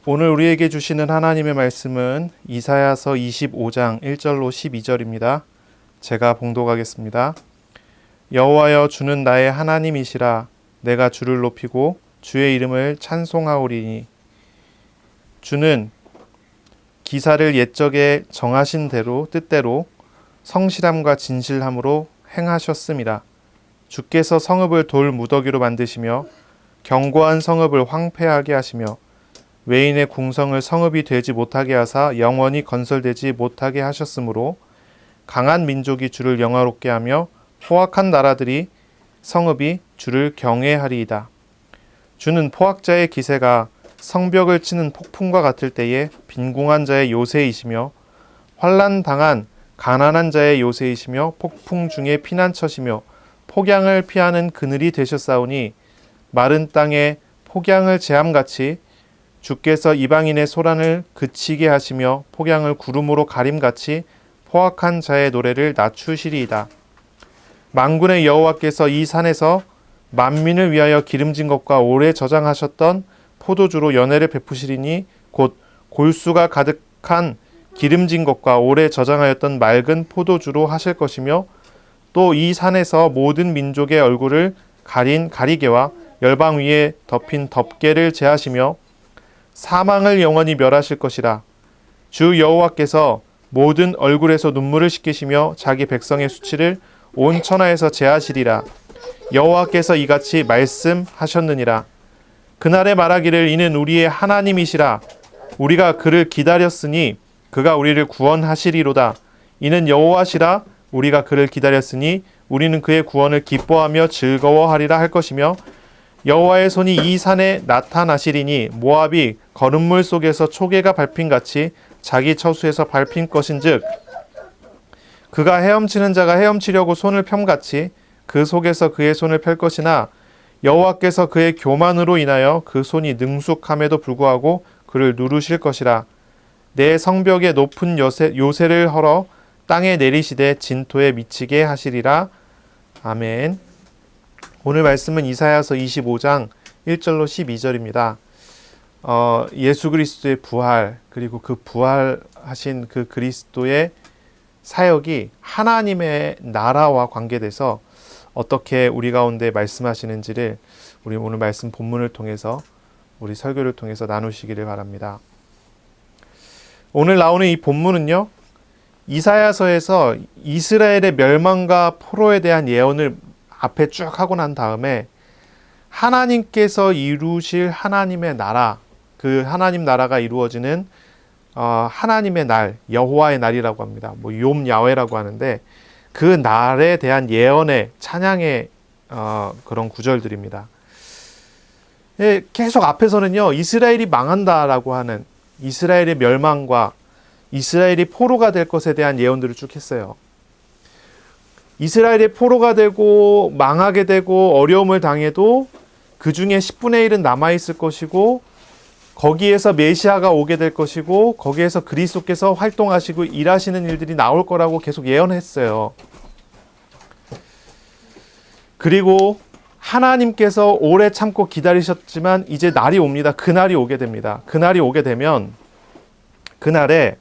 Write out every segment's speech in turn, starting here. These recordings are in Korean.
오늘 우리에게 주시는 하나님의 말씀은 이사야서 25장 1절로 12절입니다. 제가 봉독하겠습니다. 여호와여, 주는 나의 하나님이시라. 내가 주를 높이고 주의 이름을 찬송하오리니. 주는 기사를 옛적에 정하신 대로 뜻대로 성실함과 진실함으로 행하셨음이라. 주께서 성읍을 돌 무더기로 만드시며 견고한 성읍을 황폐하게 하시며 외인의 궁성을 성읍이 되지 못하게 하사 영원히 건설되지 못하게 하셨으므로 강한 민족이 주를 영화롭게 하며 포악한 나라들이 성읍이 주를 경외하리이다. 주는 포악자의 기세가 성벽을 치는 폭풍과 같을 때에 빈궁한 자의 요새이시며 환난 당한 가난한 자의 요새이시며 폭풍 중에 피난처시며 폭양을 피하는 그늘이 되셨사오니 마른 땅에 폭양을 재함같이 주께서 이방인의 소란을 그치게 하시며 폭양을 구름으로 가림같이 포악한 자의 노래를 낮추시리이다. 만군의 여호와께서 이 산에서 만민을 위하여 기름진 것과 오래 저장하셨던 포도주로 연회를 베푸시리니 곧 골수가 가득한 기름진 것과 오래 저장하였던 맑은 포도주로 하실 것이며 또 이 산에서 모든 민족의 얼굴을 가린 가리개와 열방 위에 덮인 덮개를 제하시며 사망을 영원히 멸하실 것이라. 주 여호와께서 모든 얼굴에서 눈물을 씻기시며 자기 백성의 수치를 온 천하에서 제하시리라. 여호와께서 이같이 말씀하셨느니라. 그날에 말하기를 이는 우리의 하나님이시라. 우리가 그를 기다렸으니 그가 우리를 구원하시리로다. 이는 여호와시라. 우리가 그를 기다렸으니 우리는 그의 구원을 기뻐하며 즐거워하리라 할 것이며 여호와의 손이 이 산에 나타나시리니 모압이 거름물 속에서 초계가 밟힌같이 자기 처수에서 밟힌 것인즉 그가 헤엄치는 자가 헤엄치려고 손을 펴같이 그 속에서 그의 손을 펼 것이나 여호와께서 그의 교만으로 인하여 그 손이 능숙함에도 불구하고 그를 누르실 것이라. 내 성벽에 높은 요새를 헐어 땅에 내리시되 진토에 미치게 하시리라. 아멘. 오늘 말씀은 이사야서 25장 1절로 12절입니다. 예수 그리스도의 부활, 그리고 그 부활하신 그 그리스도의 사역이 하나님의 나라와 관계돼서 어떻게 우리 가운데 말씀하시는지를 우리 오늘 말씀 본문을 통해서 우리 설교를 통해서 나누시기를 바랍니다. 오늘 나오는 이 본문은요, 이사야서에서 이스라엘의 멸망과 포로에 대한 예언을 앞에 쭉 하고 난 다음에 하나님께서 이루실 하나님의 나라, 그 하나님 나라가 이루어지는 하나님의 날, 여호와의 날이라고 합니다. 욤 야훼라고 하는데 그 날에 대한 예언의 찬양의 그런 구절들입니다. 계속 앞에서는요, 이스라엘이 망한다라고 하는 이스라엘의 멸망과 이스라엘이 포로가 될 것에 대한 예언들을 쭉 했어요. 이스라엘이 포로가 되고 망하게 되고 어려움을 당해도 그 중에 10분의 1은 남아있을 것이고 거기에서 메시아가 오게 될 것이고 거기에서 그리스도께서 활동하시고 일하시는 일들이 나올 거라고 계속 예언했어요. 그리고 하나님께서 오래 참고 기다리셨지만 이제 날이 옵니다. 그날이 오게 됩니다. 그날이 오게 되면 그날에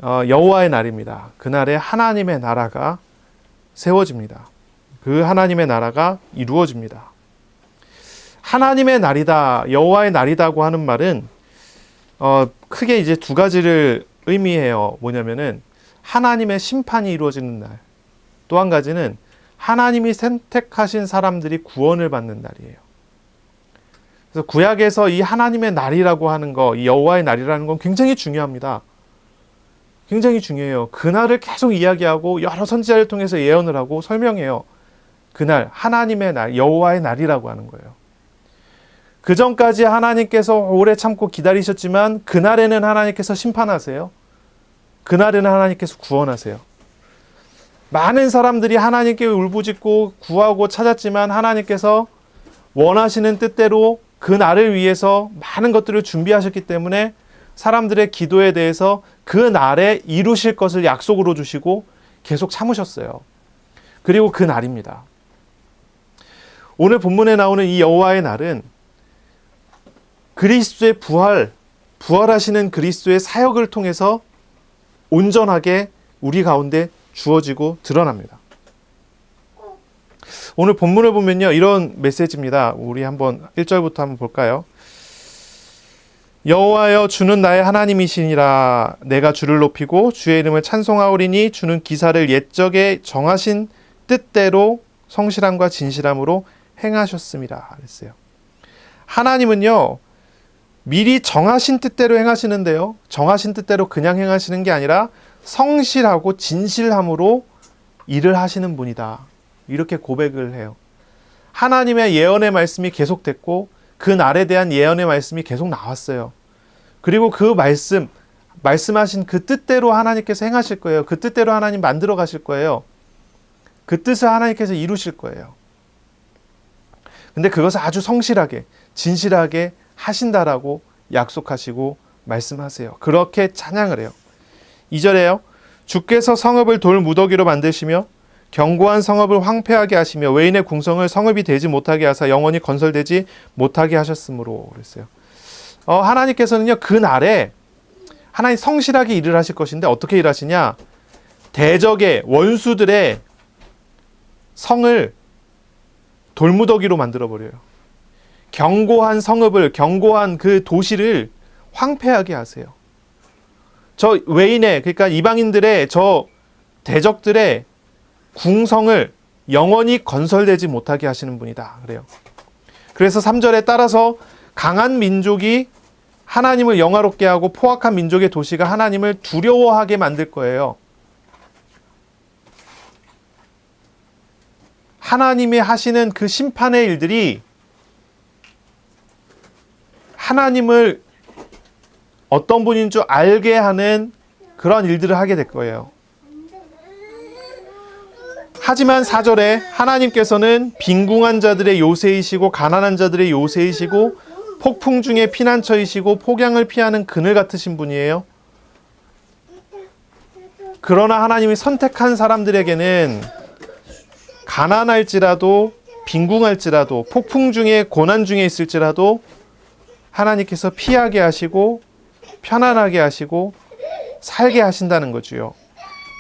여호와의 날입니다. 그날에 하나님의 나라가 세워집니다. 그 하나님의 나라가 이루어집니다. 하나님의 날이다, 여호와의 날이다고 하는 말은 크게 이제 두 가지를 의미해요. 뭐냐면은 하나님의 심판이 이루어지는 날, 또 한 가지는 하나님이 선택하신 사람들이 구원을 받는 날이에요. 그래서 구약에서 이 하나님의 날이라고 하는 거, 이 여호와의 날이라는 건 굉장히 중요합니다. 굉장히 중요해요. 그날을 계속 이야기하고 여러 선지자를 통해서 예언을 하고 설명해요. 그날, 하나님의 날, 여호와의 날이라고 하는 거예요. 그 전까지 하나님께서 오래 참고 기다리셨지만 그날에는 하나님께서 심판하세요. 그날에는 하나님께서 구원하세요. 많은 사람들이 하나님께 울부짖고 구하고 찾았지만 하나님께서 원하시는 뜻대로 그 날을 위해서 많은 것들을 준비하셨기 때문에 사람들의 기도에 대해서 그 날에 이루실 것을 약속으로 주시고 계속 참으셨어요. 그리고 그 날입니다. 오늘 본문에 나오는 이 여호와의 날은 그리스도의 부활하시는 그리스도의 사역을 통해서 온전하게 우리 가운데 주어지고 드러납니다. 오늘 본문을 보면요, 이런 메시지입니다. 우리 한번 1절부터 한번 볼까요? 여호와여, 주는 나의 하나님이시니라. 내가 주를 높이고 주의 이름을 찬송하오리니 주는 기사를 옛적에 정하신 뜻대로 성실함과 진실함으로 행하셨습니다. 그랬어요. 하나님은요, 미리 정하신 뜻대로 행하시는데요, 정하신 뜻대로 그냥 행하시는 게 아니라 성실하고 진실함으로 일을 하시는 분이다. 이렇게 고백을 해요. 하나님의 예언의 말씀이 계속됐고 그 날에 대한 예언의 말씀이 계속 나왔어요. 그리고 그 말씀하신 그 뜻대로 하나님께서 행하실 거예요. 그 뜻대로 하나님 만들어 가실 거예요. 그 뜻을 하나님께서 이루실 거예요. 근데 그것을 아주 성실하게, 진실하게 하신다라고 약속하시고 말씀하세요. 그렇게 찬양을 해요. 2절에요. 주께서 성읍을 돌 무더기로 만드시며 견고한 성읍을 황폐하게 하시며 외인의 궁성을 성읍이 되지 못하게 하사 영원히 건설되지 못하게 하셨으므로 그랬어요. 하나님께서는요, 그 날에 하나님 성실하게 일을 하실 것인데 어떻게 일하시냐? 대적의 원수들의 성을 돌무더기로 만들어버려요. 견고한 성읍을, 견고한 그 도시를 황폐하게 하세요. 저 외인의, 그러니까 이방인들의, 저 대적들의 궁성을 영원히 건설되지 못하게 하시는 분이다. 그래요. 그래서 3절에 따라서 강한 민족이 하나님을 영화롭게 하고 포악한 민족의 도시가 하나님을 두려워하게 만들 거예요. 하나님이 하시는 그 심판의 일들이 하나님을 어떤 분인 줄 알게 하는 그런 일들을 하게 될 거예요. 하지만 4절에 하나님께서는 빈궁한 자들의 요새이시고 가난한 자들의 요새이시고 폭풍 중에 피난처이시고 폭양을 피하는 그늘 같으신 분이에요. 그러나 하나님이 선택한 사람들에게는 가난할지라도 빈궁할지라도 폭풍 중에 고난 중에 있을지라도 하나님께서 피하게 하시고 편안하게 하시고 살게 하신다는 거지요.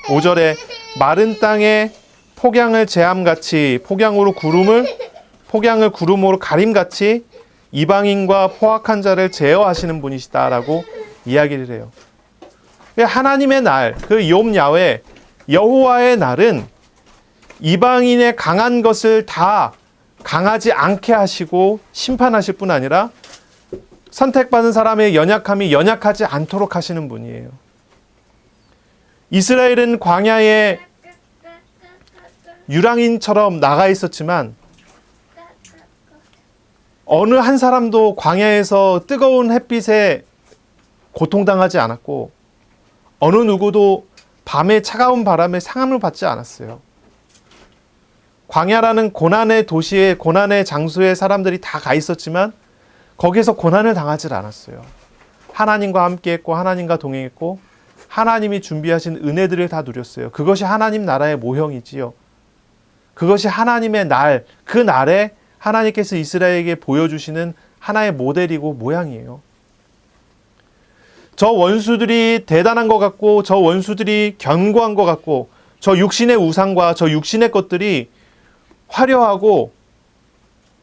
5절에 마른 땅에 폭양을 재함같이 폭양을 구름으로 가림같이 이방인과 포악한 자를 제어하시는 분이시다라고 이야기를 해요. 하나님의 날, 그 욤 야훼 여호와의 날은 이방인의 강한 것을 다 강하지 않게 하시고 심판하실 뿐 아니라 선택받은 사람의 연약함이 연약하지 않도록 하시는 분이에요. 이스라엘은 광야에 유랑인처럼 나가 있었지만 어느 한 사람도 광야에서 뜨거운 햇빛에 고통당하지 않았고 어느 누구도 밤에 차가운 바람에 상함을 받지 않았어요. 광야라는 고난의 도시에, 고난의 장소에 사람들이 다 가 있었지만 거기에서 고난을 당하지 않았어요. 하나님과 함께했고 하나님과 동행했고 하나님이 준비하신 은혜들을 다 누렸어요. 그것이 하나님 나라의 모형이지요. 그것이 하나님의 날, 그 날에 하나님께서 이스라엘에게 보여주시는 하나의 모델이고 모양이에요. 저 원수들이 대단한 것 같고 저 원수들이 견고한 것 같고 저 육신의 우상과 저 육신의 것들이 화려하고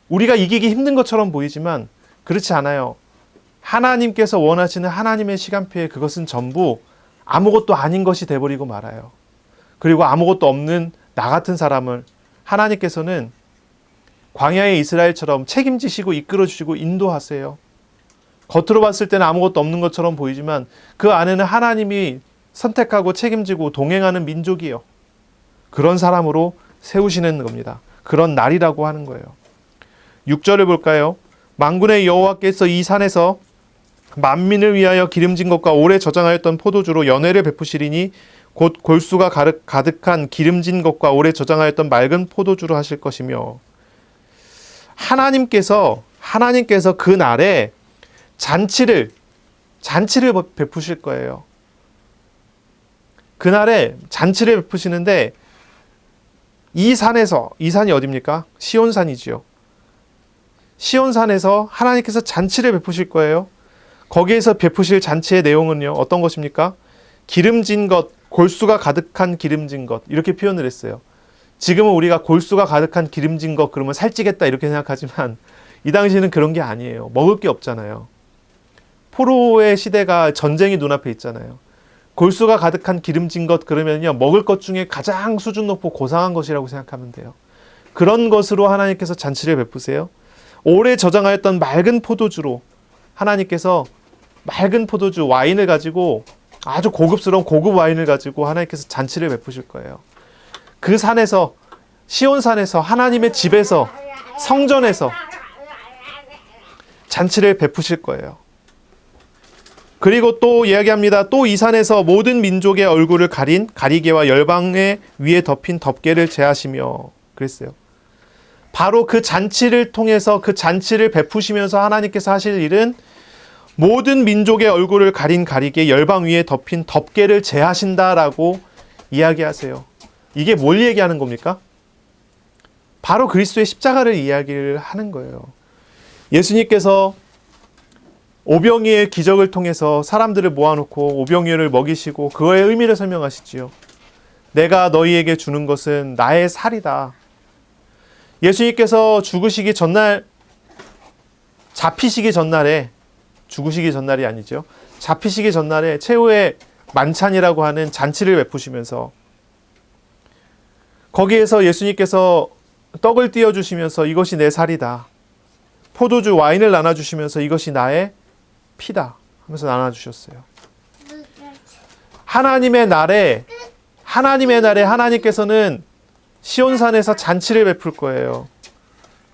우리가 이기기 힘든 것처럼 보이지만 그렇지 않아요. 하나님께서 원하시는 하나님의 시간표에 그것은 전부 아무것도 아닌 것이 돼버리고 말아요. 그리고 아무것도 없는 나 같은 사람을 하나님께서는 광야의 이스라엘처럼 책임지시고 이끌어주시고 인도하세요. 겉으로 봤을 때는 아무것도 없는 것처럼 보이지만 그 안에는 하나님이 선택하고 책임지고 동행하는 민족이요. 그런 사람으로 세우시는 겁니다. 그런 날이라고 하는 거예요. 6절을 볼까요? 만군의 여호와께서 이 산에서 만민을 위하여 기름진 것과 오래 저장하였던 포도주로 연회를 베푸시리니 곧 골수가 가득한 기름진 것과 오래 저장하였던 맑은 포도주로 하실 것이며 하나님께서 그 날에 잔치를 베푸실 거예요. 그날에 잔치를 베푸시는데 이 산이 어디입니까? 시온산이지요. 시온산에서 하나님께서 잔치를 베푸실 거예요. 거기에서 베푸실 잔치의 내용은요, 어떤 것입니까? 기름진 것, 골수가 가득한 기름진 것, 이렇게 표현을 했어요. 지금은 우리가 골수가 가득한 기름진 것 그러면 살찌겠다 이렇게 생각하지만 이 당시에는 그런 게 아니에요. 먹을 게 없잖아요. 포로의 시대가 전쟁이 눈앞에 있잖아요. 골수가 가득한 기름진 것 그러면요, 먹을 것 중에 가장 수준 높고 고상한 것이라고 생각하면 돼요. 그런 것으로 하나님께서 잔치를 베푸세요. 오래 저장하였던 맑은 포도주로 하나님께서 맑은 포도주 와인을 가지고 아주 고급스러운 고급 와인을 가지고 하나님께서 잔치를 베푸실 거예요. 그 산에서, 시온산에서, 하나님의 집에서, 성전에서 잔치를 베푸실 거예요. 그리고 또 이야기합니다. 또 이 산에서 모든 민족의 얼굴을 가린 가리개와 열방의 위에 덮인 덮개를 제하시며 그랬어요. 바로 그 잔치를 통해서, 그 잔치를 베푸시면서 하나님께서 하실 일은 모든 민족의 얼굴을 가린 가리개, 열방 위에 덮인 덮개를 제하신다라고 이야기하세요. 이게 뭘 얘기하는 겁니까? 바로 그리스도의 십자가를 이야기를 하는 거예요. 예수님께서 오병이의 기적을 통해서 사람들을 모아놓고 오병이를 먹이시고 그거의 의미를 설명하시지요. 내가 너희에게 주는 것은 나의 살이다. 예수님께서 죽으시기 전날, 잡히시기 전날에, 죽으시기 전날이 아니죠. 잡히시기 전날에 최후의 만찬이라고 하는 잔치를 베푸시면서 거기에서 예수님께서 떡을 띄워주시면서 이것이 내 살이다. 포도주 와인을 나눠주시면서 이것이 나의 피다 하면서 나눠주셨어요. 하나님의 날에 하나님께서는 시온산에서 잔치를 베풀 거예요.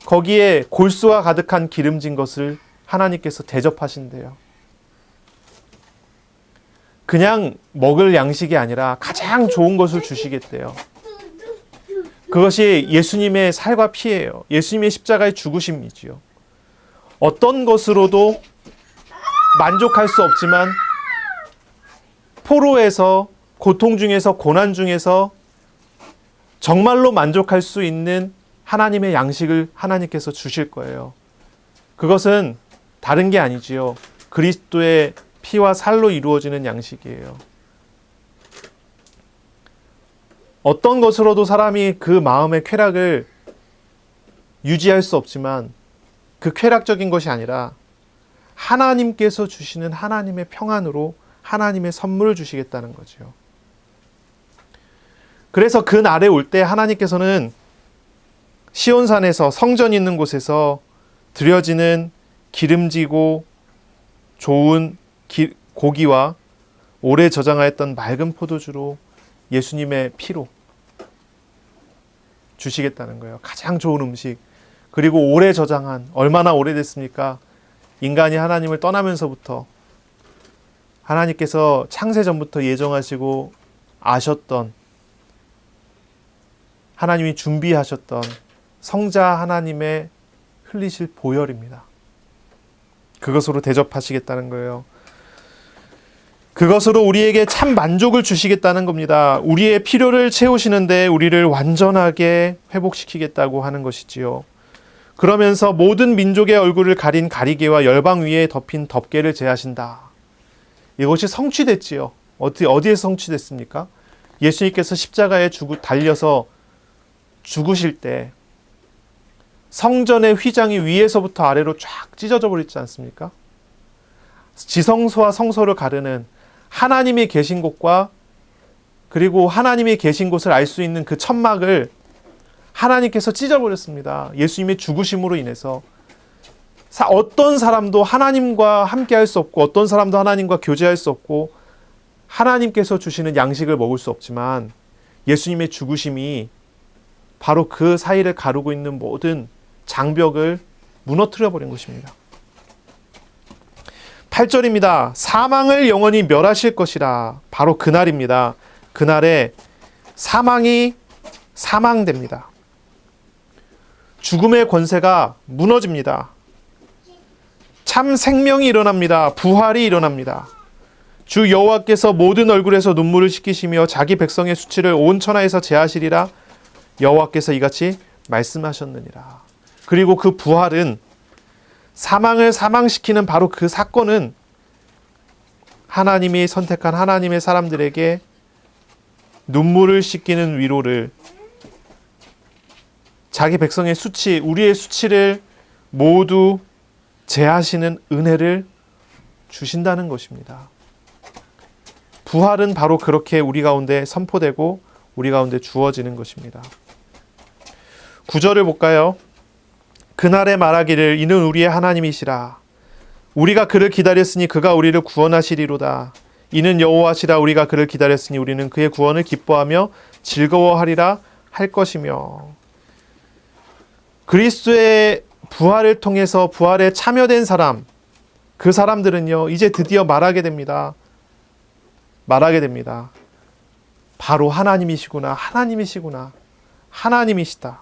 거기에 골수가 가득한 기름진 것을 하나님께서 대접하신대요. 그냥 먹을 양식이 아니라 가장 좋은 것을 주시겠대요. 그것이 예수님의 살과 피예요. 예수님의 십자가의 죽으심이지요. 어떤 것으로도 만족할 수 없지만 포로에서, 고통 중에서, 고난 중에서 정말로 만족할 수 있는 하나님의 양식을 하나님께서 주실 거예요. 그것은 다른 게 아니지요. 그리스도의 피와 살로 이루어지는 양식이에요. 어떤 것으로도 사람이 그 마음의 쾌락을 유지할 수 없지만 그 쾌락적인 것이 아니라 하나님께서 주시는 하나님의 평안으로 하나님의 선물을 주시겠다는 거죠. 그래서 그 날에 올 때 하나님께서는 시온산에서, 성전이 있는 곳에서 드려지는 기름지고 좋은 고기와 오래 저장하였던 맑은 포도주로 예수님의 피로 주시겠다는 거예요. 가장 좋은 음식. 그리고 오래 저장한, 얼마나 오래됐습니까? 인간이 하나님을 떠나면서부터 하나님께서 창세전부터 예정하시고 아셨던, 하나님이 준비하셨던 성자 하나님의 흘리실 보혈입니다. 그것으로 대접하시겠다는 거예요. 그것으로 우리에게 참 만족을 주시겠다는 겁니다. 우리의 필요를 채우시는데 우리를 완전하게 회복시키겠다고 하는 것이지요. 그러면서 모든 민족의 얼굴을 가린 가리개와 열방 위에 덮인 덮개를 제하신다. 이것이 성취됐지요. 어디에서 성취됐습니까? 예수님께서 십자가에 달려서 죽으실 때 성전의 휘장이 위에서부터 아래로 쫙 찢어져 버리지 않습니까? 지성소와 성소를 가르는 하나님이 계신 곳과 그리고 하나님이 계신 곳을 알 수 있는 그 천막을 하나님께서 찢어버렸습니다. 예수님의 죽으심으로 인해서 어떤 사람도 하나님과 함께할 수 없고 어떤 사람도 하나님과 교제할 수 없고 하나님께서 주시는 양식을 먹을 수 없지만 예수님의 죽으심이 바로 그 사이를 가르고 있는 모든 장벽을 무너뜨려 버린 것입니다. 8절입니다. 사망을 영원히 멸하실 것이라. 바로 그날입니다. 그날에 사망이 사망됩니다. 죽음의 권세가 무너집니다. 참 생명이 일어납니다. 부활이 일어납니다. 주 여호와께서 모든 얼굴에서 눈물을 씻기시며 자기 백성의 수치를 온 천하에서 제하시리라. 여호와께서 이같이 말씀하셨느니라. 그리고 그 부활은 사망을 사망시키는 바로 그 사건은 하나님이 선택한 하나님의 사람들에게 눈물을 씻기는 위로를, 자기 백성의 수치, 우리의 수치를 모두 제하시는 은혜를 주신다는 것입니다. 부활은 바로 그렇게 우리 가운데 선포되고 우리 가운데 주어지는 것입니다. 9절을 볼까요? 그날에 말하기를 이는 우리의 하나님이시라. 우리가 그를 기다렸으니 그가 우리를 구원하시리로다. 이는 여호와시라. 우리가 그를 기다렸으니 우리는 그의 구원을 기뻐하며 즐거워하리라 할 것이며. 그리스도의 부활을 통해서 부활에 참여된 사람, 그 사람들은요 이제 드디어 말하게 됩니다. 바로 하나님이시구나, 하나님이시다.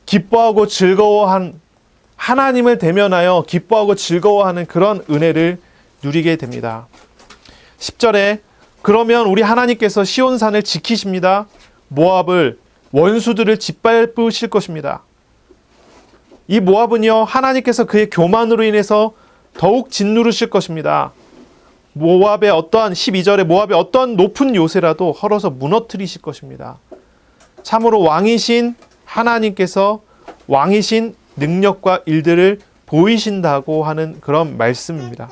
기뻐하고 즐거워한, 하나님을 대면하여 기뻐하고 즐거워하는 그런 은혜를 누리게 됩니다. 10절에 그러면 우리 하나님께서 시온산을 지키십니다. 모압을, 원수들을 짓밟으실 것입니다. 이 모압은요 하나님께서 그의 교만으로 인해서 더욱 짓누르실 것입니다. 모압의 어떠한, 12절에 모압의 어떠한 높은 요새라도 헐어서 무너뜨리실 것입니다. 참으로 왕이신 하나님께서 왕이신 능력과 일들을 보이신다고 하는 그런 말씀입니다.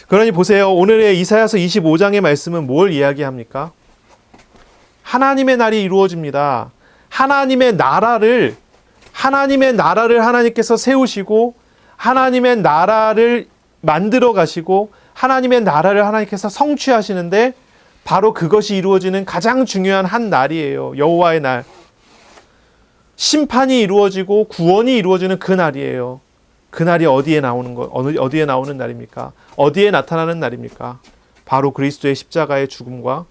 그러니 보세요. 오늘의 이사야서 25장의 말씀은 뭘 이야기합니까? 하나님의 날이 이루어집니다. 하나님의 나라를 하나님께서 세우시고 하나님의 나라를 만들어 가시고 하나님의 나라를 하나님께서 성취하시는데 바로 그것이 이루어지는 가장 중요한 한 날이에요. 여호와의 날. 심판이 이루어지고 구원이 이루어지는 그 날이에요. 그 날이 어디에 나오는 날입니까? 어디에 나타나는 날입니까? 바로 그리스도의 십자가의 죽음과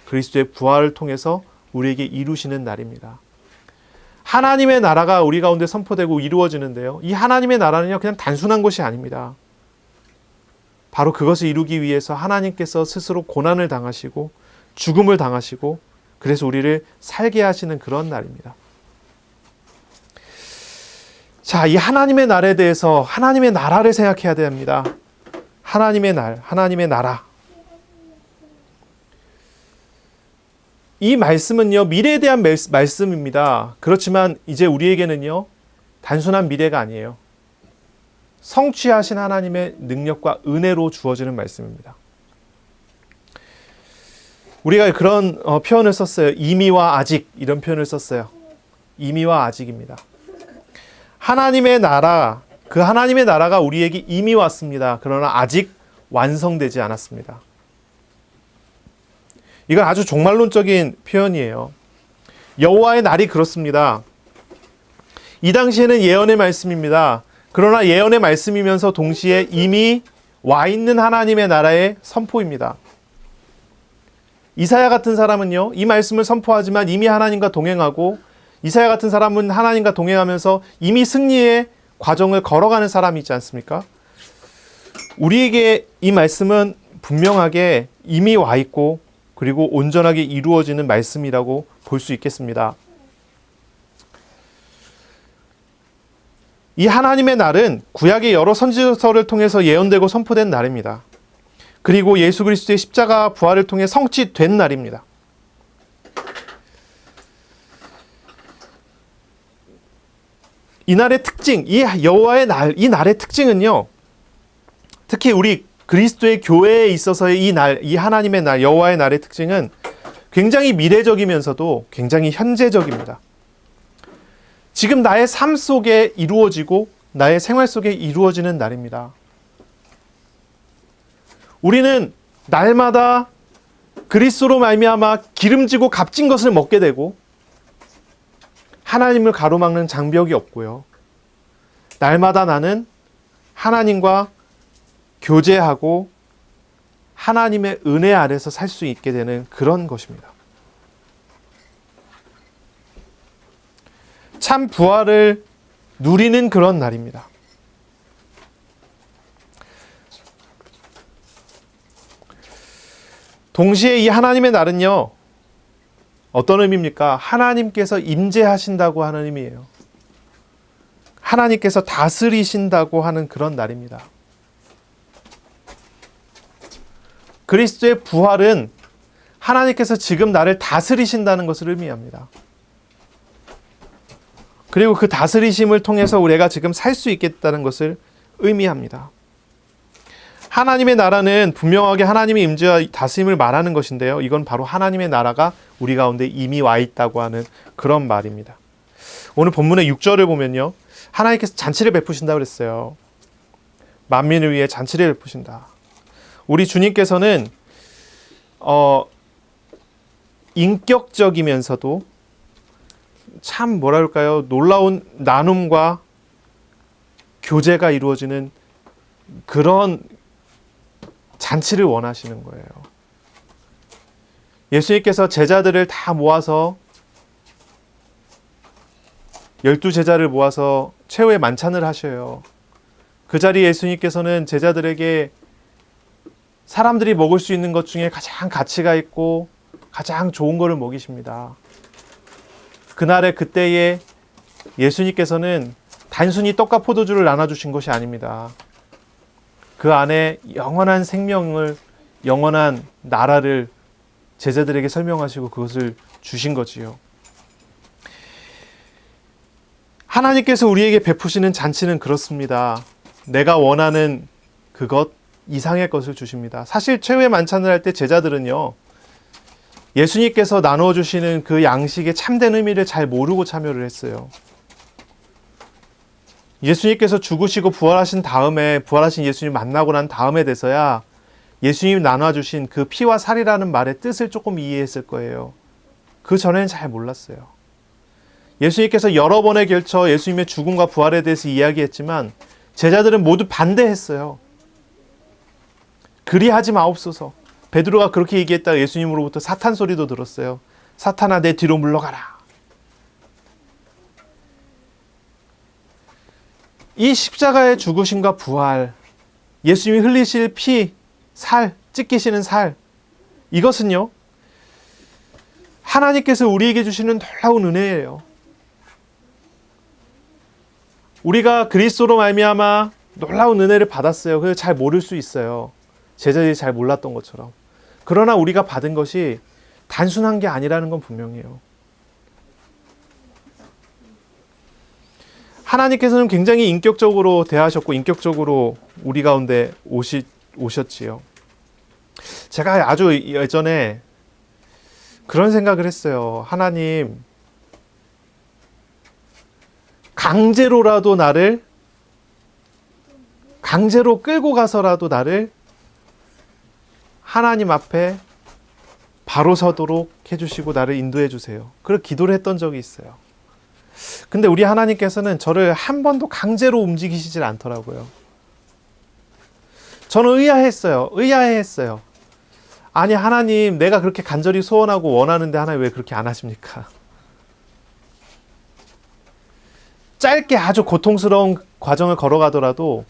그리스도의 부활을 통해서 우리에게 이루시는 날입니다. 하나님의 나라가 우리 가운데 선포되고 이루어지는데요. 이 하나님의 나라는요, 그냥 단순한 것이 아닙니다. 바로 그것을 이루기 위해서 하나님께서 스스로 고난을 당하시고 죽음을 당하시고 그래서 우리를 살게 하시는 그런 날입니다. 자, 이 하나님의 날에 대해서 하나님의 나라를 생각해야 됩니다. 하나님의 날, 하나님의 나라. 이 말씀은요, 미래에 대한 말씀입니다. 그렇지만 이제 우리에게는요, 단순한 미래가 아니에요. 성취하신 하나님의 능력과 은혜로 주어지는 말씀입니다. 우리가 그런 표현을 썼어요. 이미와 아직, 이런 표현을 썼어요. 이미와 아직입니다. 하나님의 나라, 그 하나님의 나라가 우리에게 이미 왔습니다. 그러나 아직 완성되지 않았습니다. 이건 아주 종말론적인 표현이에요. 여호와의 날이 그렇습니다. 이 당시에는 예언의 말씀입니다. 그러나 예언의 말씀이면서 동시에 이미 와 있는 하나님의 나라의 선포입니다. 이사야 같은 사람은요, 이 말씀을 선포하지만 이미 하나님과 동행하고 이사야 같은 사람은 하나님과 동행하면서 이미 승리의 과정을 걸어가는 사람이 있지 않습니까? 우리에게 이 말씀은 분명하게 이미 와 있고 그리고 온전하게 이루어지는 말씀이라고 볼 수 있겠습니다. 이 하나님의 날은 구약의 여러 선지서를 통해서 예언되고 선포된 날입니다. 그리고 예수 그리스도의 십자가 부활을 통해 성취된 날입니다. 이 날의 특징, 이 여호와의 날, 이 날의 특징은요, 특히 우리 그리스도의 교회에 있어서의 이 날, 이 하나님의 날, 여호와의 날의 특징은 굉장히 미래적이면서도 굉장히 현재적입니다. 지금 나의 삶 속에 이루어지고 나의 생활 속에 이루어지는 날입니다. 우리는 날마다 그리스도로 말미암아 기름지고 값진 것을 먹게 되고 하나님을 가로막는 장벽이 없고요. 날마다 나는 하나님과 교제하고 하나님의 은혜 아래서 살 수 있게 되는 그런 것입니다. 참 부활을 누리는 그런 날입니다. 동시에 이 하나님의 날은요, 어떤 의미입니까? 하나님께서 임재하신다고 하는 의미예요. 하나님께서 다스리신다고 하는 그런 날입니다. 그리스도의 부활은 하나님께서 지금 나를 다스리신다는 것을 의미합니다. 그리고 그 다스리심을 통해서 우리가 지금 살 수 있겠다는 것을 의미합니다. 하나님의 나라는 분명하게 하나님의 임재와 다스림을 말하는 것인데요. 이건 바로 하나님의 나라가 우리 가운데 이미 와 있다고 하는 그런 말입니다. 오늘 본문의 6절을 보면요. 하나님께서 잔치를 베푸신다고 그랬어요. 만민을 위해 잔치를 베푸신다. 우리 주님께서는 인격적이면서도 참 뭐랄까요, 놀라운 나눔과 교제가 이루어지는 그런 잔치를 원하시는 거예요. 예수님께서 제자들을 다 모아서 12제자를 모아서 최후의 만찬을 하셔요. 그 자리에 예수님께서는 제자들에게 사람들이 먹을 수 있는 것 중에 가장 가치가 있고 가장 좋은 것을 먹이십니다. 그날의 그때에 예수님께서는 단순히 떡과 포도주를 나눠주신 것이 아닙니다. 그 안에 영원한 생명을, 영원한 나라를 제자들에게 설명하시고 그것을 주신 거지요. 하나님께서 우리에게 베푸시는 잔치는 그렇습니다. 내가 원하는 그것 이상의 것을 주십니다. 사실 최후의 만찬을 할 때 제자들은요, 예수님께서 나누어 주시는 그 양식의 참된 의미를 잘 모르고 참여를 했어요. 예수님께서 죽으시고 부활하신 다음에, 부활하신 예수님 만나고 난 다음에 돼서야 예수님이 나눠주신 그 피와 살이라는 말의 뜻을 조금 이해했을 거예요. 그 전에는 잘 몰랐어요. 예수님께서 여러 번에 걸쳐 예수님의 죽음과 부활에 대해서 이야기했지만 제자들은 모두 반대했어요. 그리하지 마옵소서. 베드로가 그렇게 얘기했다가 예수님으로부터 사탄 소리도 들었어요. 사탄아, 내 뒤로 물러가라. 이 십자가의 죽으심과 부활, 예수님이 흘리실 피, 살, 찢기시는 살, 이것은요, 하나님께서 우리에게 주시는 놀라운 은혜예요. 우리가 그리스도로 말미암아 놀라운 은혜를 받았어요. 그래서 잘 모를 수 있어요. 제자들이 잘 몰랐던 것처럼. 그러나 우리가 받은 것이 단순한 게 아니라는 건 분명해요. 하나님께서는 굉장히 인격적으로 대하셨고 인격적으로 우리 가운데 오셨지요. 제가 아주 예전에 그런 생각을 했어요. 하나님, 강제로라도 나를, 강제로 끌고 가서라도 나를 하나님 앞에 바로 서도록 해주시고 나를 인도해 주세요. 그렇게 기도를 했던 적이 있어요. 근데 우리 하나님께서는 저를 한 번도 강제로 움직이시질 않더라고요. 저는 의아해했어요. 아니 하나님, 내가 그렇게 간절히 소원하고 원하는데 하나님 왜 그렇게 안 하십니까? 짧게 아주 고통스러운 과정을 걸어가더라도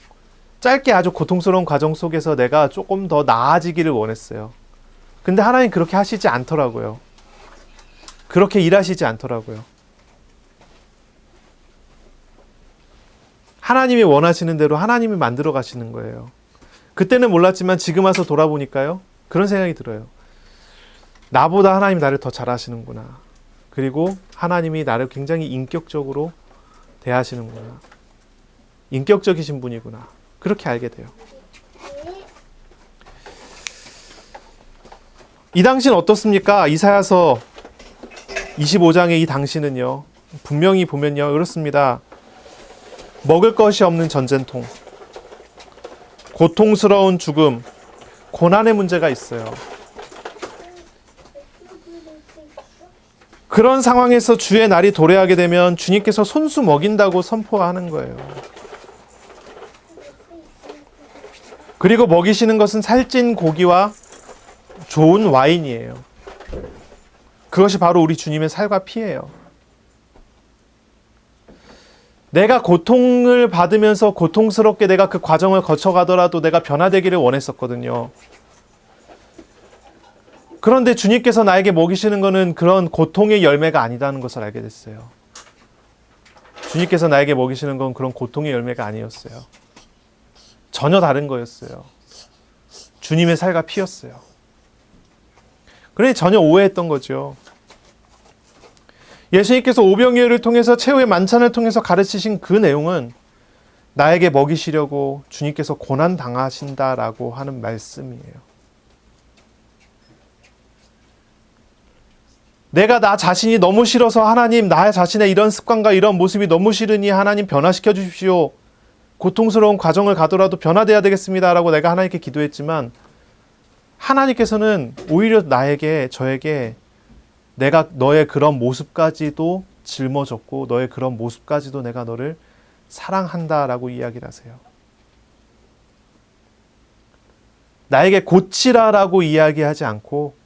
짧게 아주 고통스러운 과정 속에서 내가 조금 더 나아지기를 원했어요. 근데 하나님 그렇게 하시지 않더라고요. 그렇게 일하시지 않더라고요. 하나님이 원하시는 대로 하나님이 만들어 가시는 거예요. 그때는 몰랐지만 지금 와서 돌아보니까요, 그런 생각이 들어요. 나보다 하나님이 나를 더 잘하시는구나. 그리고 하나님이 나를 굉장히 인격적으로 대하시는구나. 인격적이신 분이구나. 그렇게 알게 돼요. 이 당시는 어떻습니까? 이사야서 25장의 이 당시는요, 분명히 보면요, 그렇습니다. 먹을 것이 없는 전쟁통, 고통스러운 죽음, 고난의 문제가 있어요. 그런 상황에서 주의 날이 도래하게 되면 주님께서 손수 먹인다고 선포하는 거예요. 그리고 먹이시는 것은 살찐 고기와 좋은 와인이에요. 그것이 바로 우리 주님의 살과 피예요. 내가 고통을 받으면서 고통스럽게 내가 그 과정을 거쳐가더라도 내가 변화되기를 원했었거든요. 그런데 주님께서 나에게 먹이시는 것은 그런 고통의 열매가 아니라는 것을 알게 됐어요. 주님께서 나에게 먹이시는 건 그런 고통의 열매가 아니었어요. 전혀 다른 거였어요. 주님의 살과 피였어요. 그러니 전혀 오해했던 거죠. 예수님께서 오병이어를 통해서 최후의 만찬을 통해서 가르치신 그 내용은 나에게 먹이시려고 주님께서 고난 당하신다라고 하는 말씀이에요. 내가 나 자신이 너무 싫어서 하나님, 나 자신의 이런 습관과 이런 모습이 너무 싫으니 하나님 변화시켜 주십시오. 고통스러운 과정을 가더라도 변화돼야 되겠습니다 라고 내가 하나님께 기도했지만 하나님께서는 오히려 나에게, 저에게 내가 너의 그런 모습까지도 짊어졌고 너의 그런 모습까지도 내가 너를 사랑한다라고 이야기를 하세요. 나에게 고치라라고 이야기하지 않고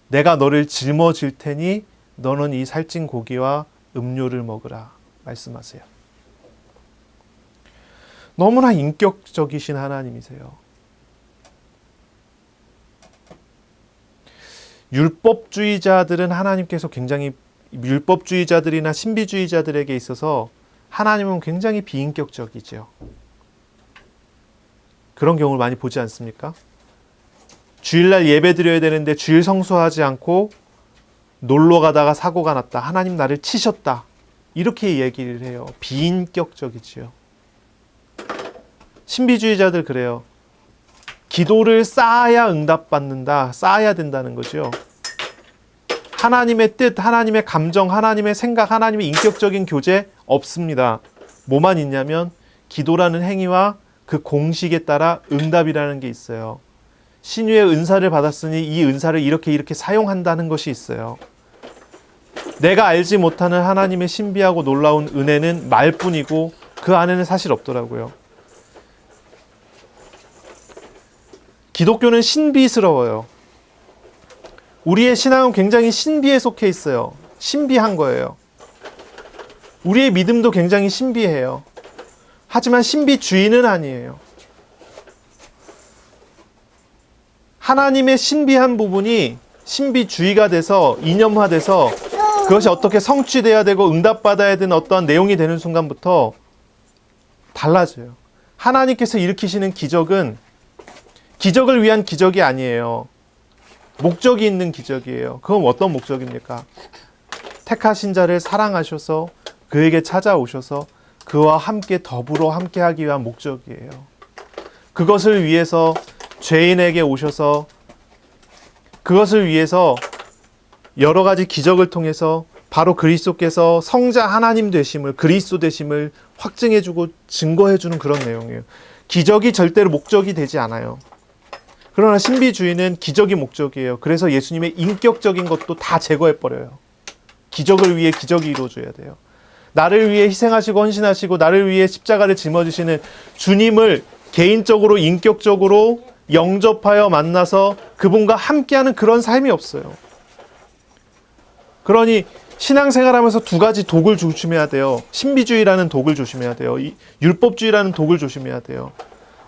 내가 너를 짊어질 테니 너는 이 살찐 고기와 음료를 먹으라 말씀하세요. 너무나 인격적이신 하나님이세요. 율법주의자들은 하나님께서 굉장히, 율법주의자들이나 신비주의자들에게 있어서 하나님은 굉장히 비인격적이죠. 그런 경우를 많이 보지 않습니까? 주일날 예배 드려야 되는데 주일 성수하지 않고 놀러 가다가 사고가 났다. 하나님 나를 치셨다. 이렇게 얘기를 해요. 비인격적이지요. 신비주의자들 그래요. 기도를 쌓아야 응답받는다. 쌓아야 된다는 거죠. 하나님의 뜻, 하나님의 감정, 하나님의 생각, 하나님의 인격적인 교제 없습니다. 뭐만 있냐면 기도라는 행위와 그 공식에 따라 응답이라는 게 있어요. 신유의 은사를 받았으니 이 은사를 이렇게 사용한다는 것이 있어요. 내가 알지 못하는 하나님의 신비하고 놀라운 은혜는 말뿐이고 그 안에는 사실 없더라고요. 기독교는 신비스러워요. 우리의 신앙은 굉장히 신비에 속해 있어요. 신비한 거예요. 우리의 믿음도 굉장히 신비해요. 하지만 신비주의는 아니에요. 하나님의 신비한 부분이 신비주의가 돼서 이념화돼서 그것이 어떻게 성취돼야 되고 응답받아야 되는 어떠한 내용이 되는 순간부터 달라져요. 하나님께서 일으키시는 기적은 기적을 위한 기적이 아니에요. 목적이 있는 기적이에요. 그건 어떤 목적입니까? 택하신 자를 사랑하셔서 그에게 찾아오셔서 그와 함께 더불어 함께하기 위한 목적이에요. 그것을 위해서 죄인에게 오셔서 그것을 위해서 여러 가지 기적을 통해서 바로 그리스도께서 성자 하나님 되심을, 그리스도 되심을 확증해주고 증거해주는 그런 내용이에요. 기적이 절대로 목적이 되지 않아요. 그러나 신비주의는 기적이 목적이에요. 그래서 예수님의 인격적인 것도 다 제거해버려요. 기적을 위해 기적이 이루어져야 돼요. 나를 위해 희생하시고 헌신하시고 나를 위해 십자가를 짊어지시는 주님을 개인적으로 인격적으로 영접하여 만나서 그분과 함께하는 그런 삶이 없어요. 그러니 신앙생활하면서 두 가지 독을 조심해야 돼요. 신비주의라는 독을 조심해야 돼요. 율법주의라는 독을 조심해야 돼요.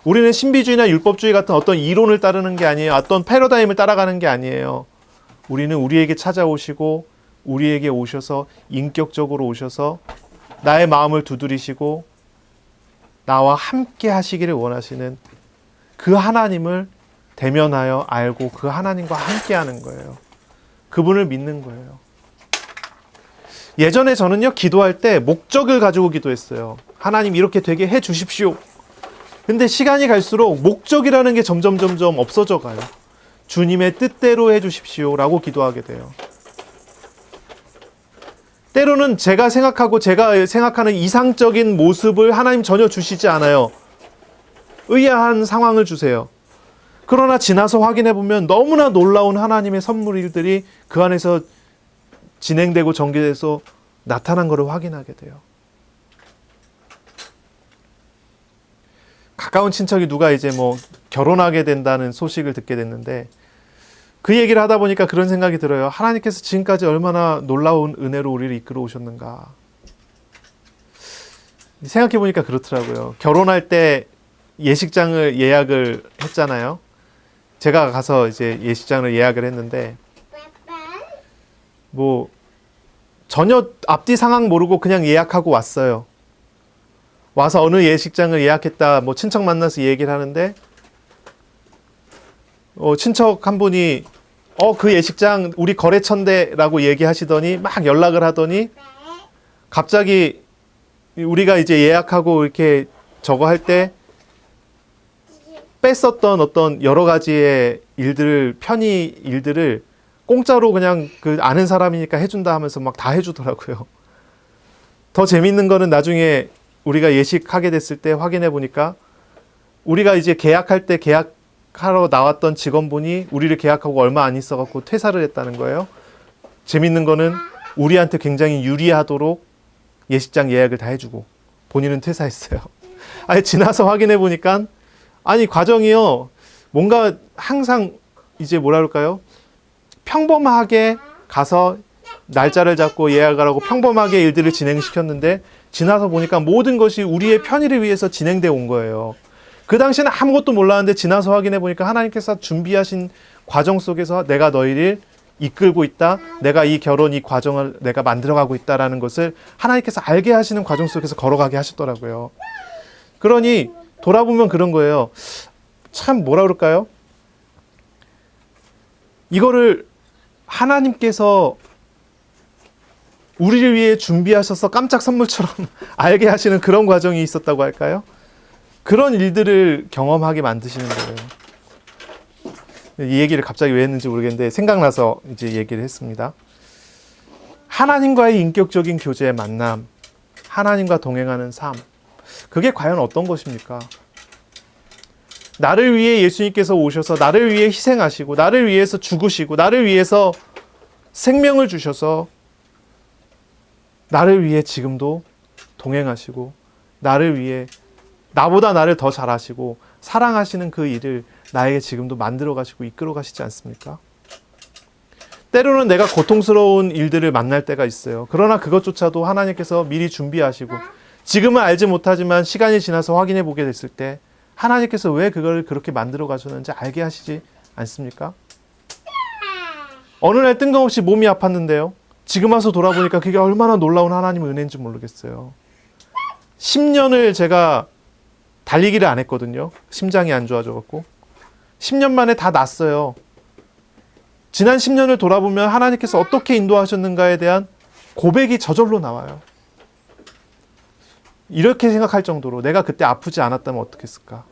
우리는 신비주의나 율법주의 같은 어떤 이론을 따르는 게 아니에요. 어떤 패러다임을 따라가는 게 아니에요. 우리는 우리에게 찾아오시고 우리에게 오셔서 인격적으로 오셔서 나의 마음을 두드리시고 나와 함께 하시기를 원하시는 그 하나님을 대면하여 알고 그 하나님과 함께 하는 거예요. 그분을 믿는 거예요. 예전에 저는요, 기도할 때 목적을 가지고 기도했어요. 하나님 이렇게 되게 해 주십시오. 근데 시간이 갈수록 목적이라는 게 점점 없어져 가요. 주님의 뜻대로 해 주십시오 라고 기도하게 돼요. 때로는 제가 생각하는 이상적인 모습을 하나님 전혀 주시지 않아요. 의아한 상황을 주세요. 그러나 지나서 확인해 보면 너무나 놀라운 하나님의 선물들이 그 안에서 진행되고 전개돼서 나타난 것을 확인하게 돼요. 가까운 친척이 누가 이제 결혼하게 된다는 소식을 듣게 됐는데 그 얘기를 하다 보니까 그런 생각이 들어요. 하나님께서 지금까지 얼마나 놀라운 은혜로 우리를 이끌어 오셨는가. 생각해 보니까 그렇더라고요. 결혼할 때 예식장을 예약을 했잖아요. 제가 가서 이제 예식장을 예약을 했는데 전혀 앞뒤 상황 모르고 그냥 예약하고 왔어요. 와서 어느 예식장을 예약했다, 뭐 친척 만나서 얘기를 하는데, 친척 한 분이, 그 예식장 우리 거래처인데라고 얘기하시더니, 막 연락을 하더니, 갑자기 우리가 이제 예약하고 이렇게 저거 할 때, 뺐었던 어떤 여러 가지의 일들을, 편의 일들을 공짜로 그냥 그 아는 사람이니까 해준다 하면서 막 다 해주더라고요. 더 재밌는 거는 나중에 우리가 예식하게 됐을 때 확인해 보니까 우리가 이제 계약할 때 계약하러 나왔던 직원분이 우리를 계약하고 얼마 안 있어갖고 퇴사를 했다는 거예요. 재밌는 거는 우리한테 굉장히 유리하도록 예식장 예약을 다 해주고 본인은 퇴사했어요. 아니, 지나서 확인해 보니까 아니, 과정이요. 뭔가 항상 이제 뭐라 그럴까요? 평범하게 가서 날짜를 잡고 예약을 하고 평범하게 일들을 진행시켰는데 지나서 보니까 모든 것이 우리의 편의를 위해서 진행되어 온 거예요. 그 당시에는 아무것도 몰랐는데 지나서 확인해 보니까 하나님께서 준비하신 과정 속에서 내가 너희를 이끌고 있다. 내가 이 결혼, 이 과정을 내가 만들어가고 있다라는 것을 하나님께서 알게 하시는 과정 속에서 걸어가게 하셨더라고요. 그러니 돌아보면 그런 거예요. 참 뭐라 그럴까요? 이거를 하나님께서 우리를 위해 준비하셔서 깜짝 선물처럼 알게 하시는 그런 과정이 있었다고 할까요? 그런 일들을 경험하게 만드시는 거예요. 이 얘기를 갑자기 왜 했는지 모르겠는데 생각나서 이제 얘기를 했습니다. 하나님과의 인격적인 교제의 만남, 하나님과 동행하는 삶, 그게 과연 어떤 것입니까? 나를 위해 예수님께서 오셔서 나를 위해 희생하시고 나를 위해서 죽으시고 나를 위해서 생명을 주셔서 나를 위해 지금도 동행하시고 나를 위해 나보다 나를 더 잘하시고 사랑하시는 그 일을 나에게 지금도 만들어 가시고 이끌어 가시지 않습니까? 때로는 내가 고통스러운 일들을 만날 때가 있어요. 그러나 그것조차도 하나님께서 미리 준비하시고 지금은 알지 못하지만 시간이 지나서 확인해 보게 됐을 때 하나님께서 왜 그걸 그렇게 만들어 가셨는지 알게 하시지 않습니까? 어느 날 뜬금없이 몸이 아팠는데요. 지금 와서 돌아보니까 그게 얼마나 놀라운 하나님의 은혜인지 모르겠어요. 10년을 제가 달리기를 안 했거든요. 심장이 안 좋아져갖고. 10년 만에 다 났어요. 지난 10년을 돌아보면 하나님께서 어떻게 인도하셨는가에 대한 고백이 저절로 나와요. 이렇게 생각할 정도로 내가 그때 아프지 않았다면 어떻겠을까?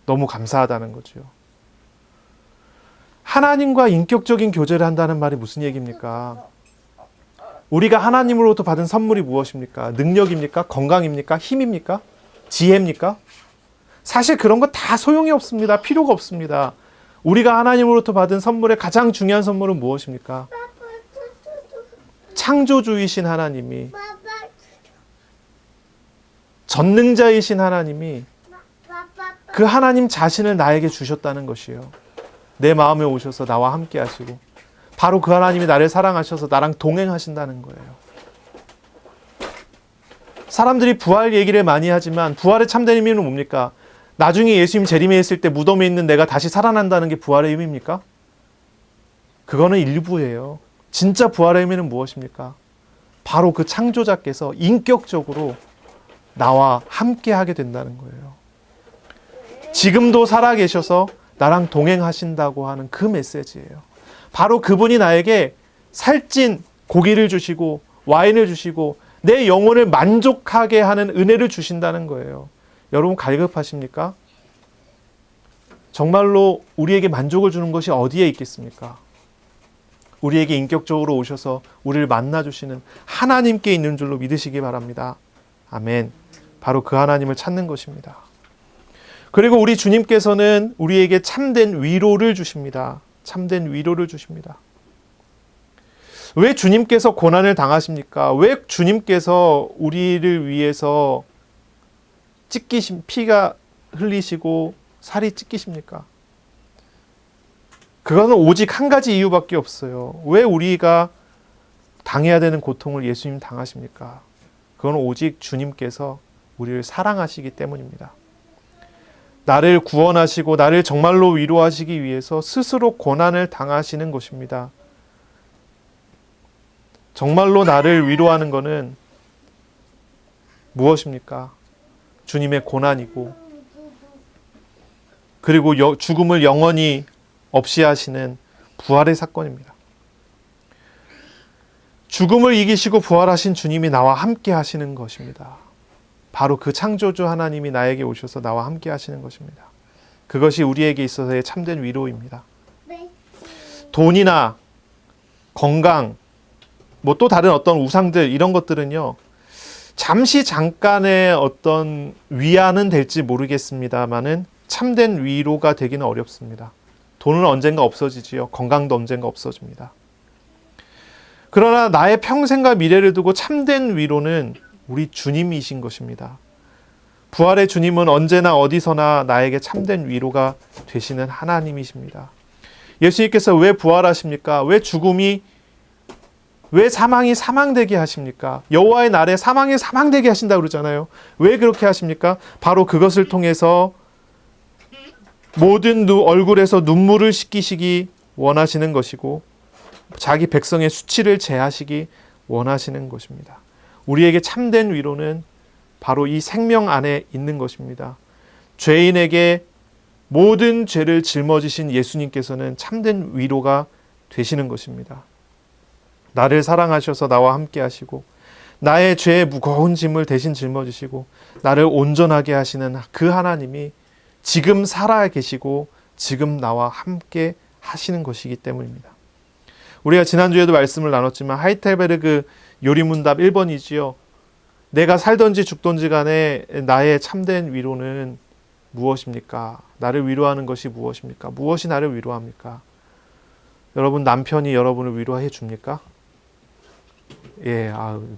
너무 감사하다는 거죠. 하나님과 인격적인 교제를 한다는 말이 무슨 얘기입니까? 우리가 하나님으로부터 받은 선물이 무엇입니까? 능력입니까? 건강입니까? 힘입니까? 지혜입니까? 사실 그런 거 다 소용이 없습니다. 필요가 없습니다. 우리가 하나님으로부터 받은 선물의 가장 중요한 선물은 무엇입니까? 창조주이신 하나님이, 전능자이신 하나님이 그 하나님 자신을 나에게 주셨다는 것이에요. 내 마음에 오셔서 나와 함께 하시고 바로 그 하나님이 나를 사랑하셔서 나랑 동행하신다는 거예요. 사람들이 부활 얘기를 많이 하지만 부활의 참된 의미는 뭡니까? 나중에 예수님 재림에 있을 때 무덤에 있는 내가 다시 살아난다는 게 부활의 의미입니까? 그거는 일부예요. 진짜 부활의 의미는 무엇입니까? 바로 그 창조자께서 인격적으로 나와 함께 하게 된다는 거예요. 지금도 살아계셔서 나랑 동행하신다고 하는 그 메시지예요. 바로 그분이 나에게 살찐 고기를 주시고 와인을 주시고 내 영혼을 만족하게 하는 은혜를 주신다는 거예요. 여러분 갈급하십니까? 정말로 우리에게 만족을 주는 것이 어디에 있겠습니까? 우리에게 인격적으로 오셔서 우리를 만나주시는 하나님께 있는 줄로 믿으시기 바랍니다. 아멘. 바로 그 하나님을 찾는 것입니다. 그리고 우리 주님께서는 우리에게 참된 위로를 주십니다. 참된 위로를 주십니다. 왜 주님께서 고난을 당하십니까? 왜 주님께서 우리를 위해서 피가 흘리시고 살이 찢기십니까? 그거는 오직 한 가지 이유밖에 없어요. 왜 우리가 당해야 되는 고통을 예수님 당하십니까? 그건 오직 주님께서 우리를 사랑하시기 때문입니다. 나를 구원하시고 나를 정말로 위로하시기 위해서 스스로 고난을 당하시는 것입니다. 정말로 나를 위로하는 것은 무엇입니까? 주님의 고난이고, 그리고 죽음을 영원히 없이 하시는 부활의 사건입니다. 죽음을 이기시고 부활하신 주님이 나와 함께 하시는 것입니다. 바로 그 창조주 하나님이 나에게 오셔서 나와 함께 하시는 것입니다. 그것이 우리에게 있어서의 참된 위로입니다. 돈이나 건강, 뭐 또 다른 어떤 우상들, 이런 것들은요, 잠시 잠깐의 어떤 위안은 될지 모르겠습니다만은 참된 위로가 되기는 어렵습니다. 돈은 언젠가 없어지지요. 건강도 언젠가 없어집니다. 그러나 나의 평생과 미래를 두고 참된 위로는 우리 주님이신 것입니다. 부활의 주님은 언제나 어디서나 나에게 참된 위로가 되시는 하나님이십니다. 예수님께서 왜 부활하십니까? 왜 사망이 사망되게 하십니까? 여호와의 날에 사망이 사망되게 하신다고 그러잖아요. 왜 그렇게 하십니까? 바로 그것을 통해서 모든 얼굴에서 눈물을 씻기시기 원하시는 것이고, 자기 백성의 수치를 제하시기 원하시는 것입니다. 우리에게 참된 위로는 바로 이 생명 안에 있는 것입니다. 죄인에게 모든 죄를 짊어지신 예수님께서는 참된 위로가 되시는 것입니다. 나를 사랑하셔서 나와 함께 하시고, 나의 죄의 무거운 짐을 대신 짊어지시고 나를 온전하게 하시는 그 하나님이 지금 살아 계시고 지금 나와 함께 하시는 것이기 때문입니다. 우리가 지난주에도 말씀을 나눴지만 하이텔베르그 요리문답 1번이지요. 내가 살던지 죽던지 간에 나의 참된 위로는 무엇입니까? 나를 위로하는 것이 무엇입니까? 무엇이 나를 위로합니까? 여러분, 남편이 여러분을 위로해 줍니까? 예,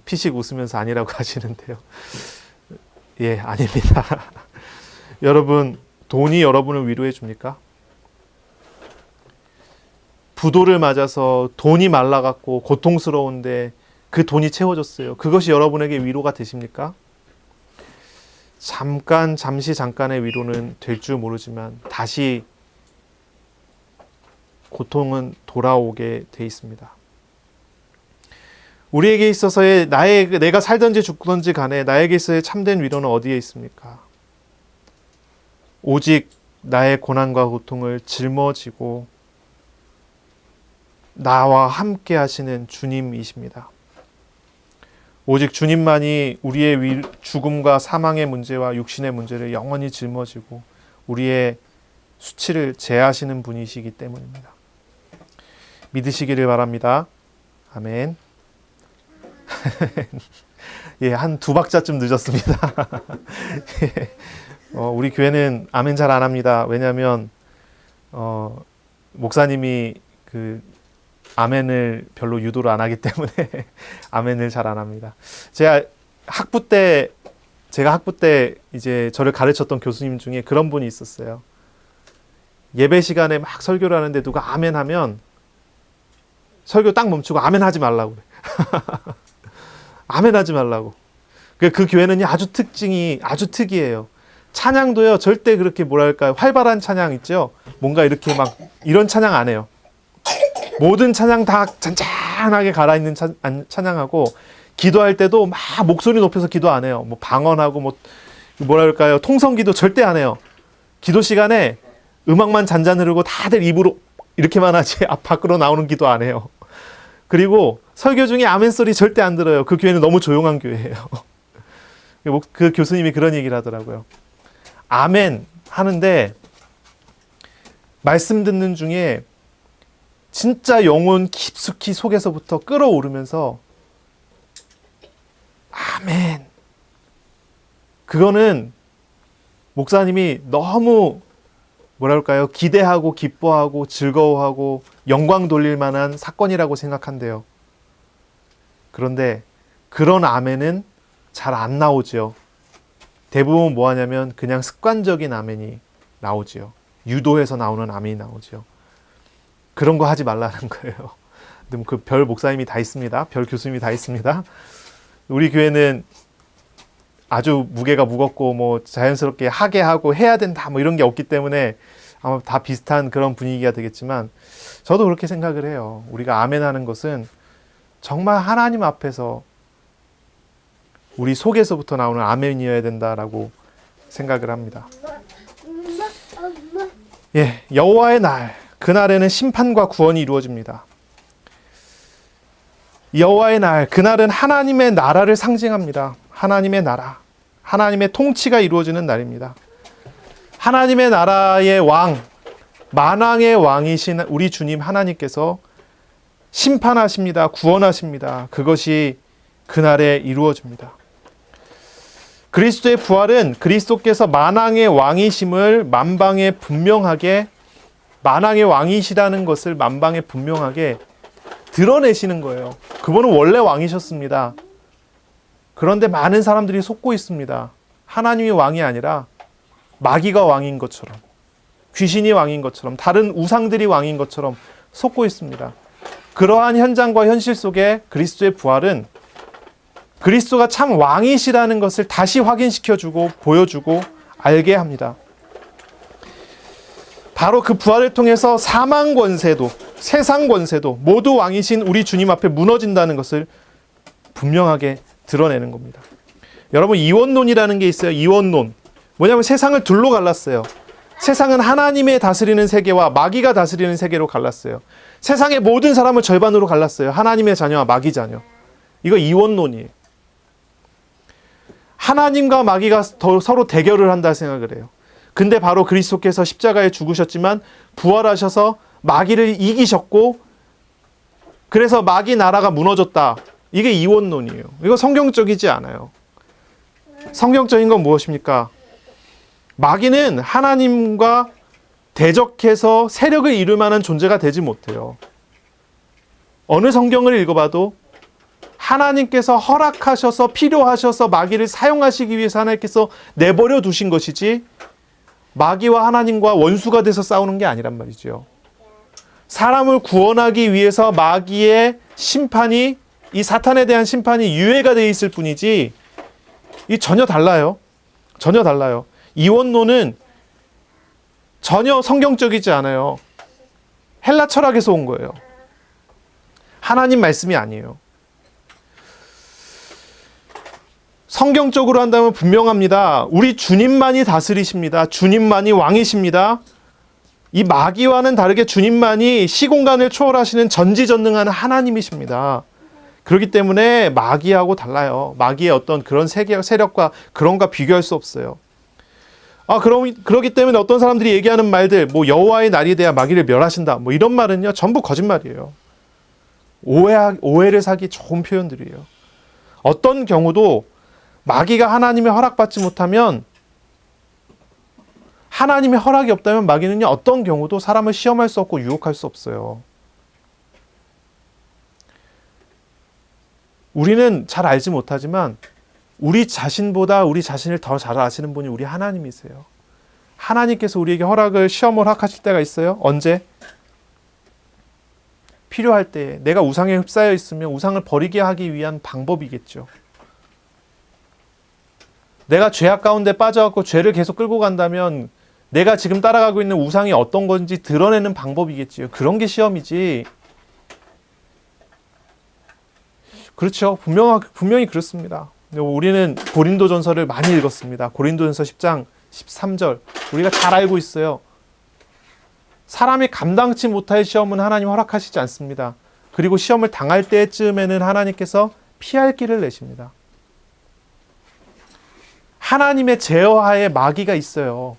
피식 웃으면서 아니라고 하시는데요. 예, 아닙니다. 여러분, 돈이 여러분을 위로해 줍니까? 부도를 맞아서 돈이 말라갖고 고통스러운데 그 돈이 채워졌어요. 그것이 여러분에게 위로가 되십니까? 잠시 잠깐의 위로는 될 줄 모르지만 다시 고통은 돌아오게 돼 있습니다. 우리에게 있어서의 내가 살든지 죽든지 간에 나에게 있어서의 참된 위로는 어디에 있습니까? 오직 나의 고난과 고통을 짊어지고 나와 함께 하시는 주님이십니다. 오직 주님만이 우리의 죽음과 사망의 문제와 육신의 문제를 영원히 짊어지고 우리의 수치를 제하시는 분이시기 때문입니다. 믿으시기를 바랍니다. 아멘. 예, 한 2박자쯤 늦었습니다. 우리 교회는 아멘 잘 안 합니다. 왜냐하면 목사님이 아멘을 별로 유도를 안 하기 때문에 아멘을 잘 안 합니다. 제가 학부 때 이제 저를 가르쳤던 교수님 중에 그런 분이 있었어요. 예배 시간에 막 설교를 하는데 누가 아멘 하면 설교 딱 멈추고 아멘 하지 말라고 그래. 아멘 하지 말라고. 그 교회는 아주 특이해요. 찬양도요, 절대 그렇게 활발한 찬양 있죠? 뭔가 이렇게 막 이런 찬양 안 해요. 모든 찬양 다 잔잔하게 갈아있는 찬양하고, 기도할 때도 막 목소리 높여서 기도 안 해요. 뭐 방언하고 통성기도 절대 안 해요. 기도 시간에 음악만 잔잔 흐르고 다들 입으로 이렇게만 하지 밖으로 나오는 기도 안 해요. 그리고 설교 중에 아멘 소리 절대 안 들어요. 그 교회는 너무 조용한 교회예요. 그 교수님이 그런 얘기를 하더라고요. 아멘 하는데 말씀 듣는 중에 진짜 영혼 깊숙이 속에서부터 끌어오르면서 아멘. 그거는 목사님이 너무 기대하고 기뻐하고 즐거워하고 영광 돌릴 만한 사건이라고 생각한대요. 그런데 그런 아멘은 잘 안 나오죠. 대부분 뭐 하냐면 그냥 습관적인 아멘이 나오죠. 유도해서 나오는 아멘이 나오죠. 그런 거 하지 말라는 거예요. 그 별 목사님이 다 있습니다. 별 교수님이 다 있습니다. 우리 교회는 아주 무게가 무겁고 자연스럽게 하게 하고 해야 된다 이런 게 없기 때문에 아마 다 비슷한 그런 분위기가 되겠지만, 저도 그렇게 생각을 해요. 우리가 아멘 하는 것은 정말 하나님 앞에서 우리 속에서부터 나오는 아멘이어야 된다라고 생각을 합니다. 예, 여호와의 날, 그날에는 심판과 구원이 이루어집니다. 여호와의 날, 그날은 하나님의 나라를 상징합니다. 하나님의 나라, 하나님의 통치가 이루어지는 날입니다. 하나님의 나라의 왕, 만왕의 왕이신 우리 주님 하나님께서 심판하십니다. 구원하십니다. 그것이 그날에 이루어집니다. 그리스도의 부활은 그리스도께서 만왕의 왕이심을 만방에 분명하게, 만왕의 왕이시라는 것을 만방에 분명하게 드러내시는 거예요. 그분은 원래 왕이셨습니다. 그런데 많은 사람들이 속고 있습니다. 하나님이 왕이 아니라 마귀가 왕인 것처럼, 귀신이 왕인 것처럼, 다른 우상들이 왕인 것처럼 속고 있습니다. 그러한 현장과 현실 속에 그리스도의 부활은 그리스도가 참 왕이시라는 것을 다시 확인시켜주고 보여주고 알게 합니다. 바로 그 부활을 통해서 사망 권세도, 세상 권세도 모두 왕이신 우리 주님 앞에 무너진다는 것을 분명하게 드러내는 겁니다. 여러분, 이원론이라는 게 있어요. 이원론. 뭐냐면 세상을 둘로 갈랐어요. 세상은 하나님의 다스리는 세계와 마귀가 다스리는 세계로 갈랐어요. 세상의 모든 사람을 절반으로 갈랐어요. 하나님의 자녀와 마귀 자녀. 이거 이원론이에요. 하나님과 마귀가 서로 대결을 한다 생각을 해요. 근데 바로 그리스도께서 십자가에 죽으셨지만 부활하셔서 마귀를 이기셨고, 그래서 마귀 나라가 무너졌다. 이게 이원론이에요. 이거 성경적이지 않아요. 성경적인 건 무엇입니까? 마귀는 하나님과 대적해서 세력을 이룰 만한 존재가 되지 못해요. 어느 성경을 읽어봐도 하나님께서 허락하셔서, 필요하셔서 마귀를 사용하시기 위해서 하나님께서 내버려 두신 것이지, 마귀와 하나님과 원수가 돼서 싸우는 게 아니란 말이죠. 사람을 구원하기 위해서 마귀의 심판이, 이 사탄에 대한 심판이 유예가 되어 있을 뿐이지, 이 전혀 달라요. 전혀 달라요. 이원론은 전혀 성경적이지 않아요. 헬라 철학에서 온 거예요. 하나님 말씀이 아니에요. 성경적으로 한다면 분명합니다. 우리 주님만이 다스리십니다. 주님만이 왕이십니다. 이 마귀와는 다르게 주님만이 시공간을 초월하시는 전지전능한 하나님이십니다. 그렇기 때문에 마귀하고 달라요. 마귀의 어떤 그런 세력과 그런가 비교할 수 없어요. 그러기 때문에 어떤 사람들이 얘기하는 말들, 뭐 여호와의 날이 돼야 마귀를 멸하신다, 뭐 이런 말은요, 전부 거짓말이에요. 오해를 사기 좋은 표현들이에요. 어떤 경우도 마귀가 하나님의 허락받지 못하면, 하나님의 허락이 없다면 마귀는요, 어떤 경우도 사람을 시험할 수 없고 유혹할 수 없어요. 우리는 잘 알지 못하지만 우리 자신보다 우리 자신을 더 잘 아시는 분이 우리 하나님이세요. 하나님께서 우리에게 시험을 허락하실 때가 있어요. 언제? 필요할 때, 내가 우상에 휩싸여 있으면 우상을 버리게 하기 위한 방법이겠죠. 내가 죄악 가운데 빠져갖고 죄를 계속 끌고 간다면 내가 지금 따라가고 있는 우상이 어떤 건지 드러내는 방법이겠지요. 그런 게 시험이지. 그렇죠. 분명히 그렇습니다. 우리는 고린도전서를 많이 읽었습니다. 고린도전서 10장 13절 우리가 잘 알고 있어요. 사람이 감당치 못할 시험은 하나님 허락하시지 않습니다. 그리고 시험을 당할 때쯤에는 하나님께서 피할 길을 내십니다. 하나님의 제어하에 마귀가 있어요.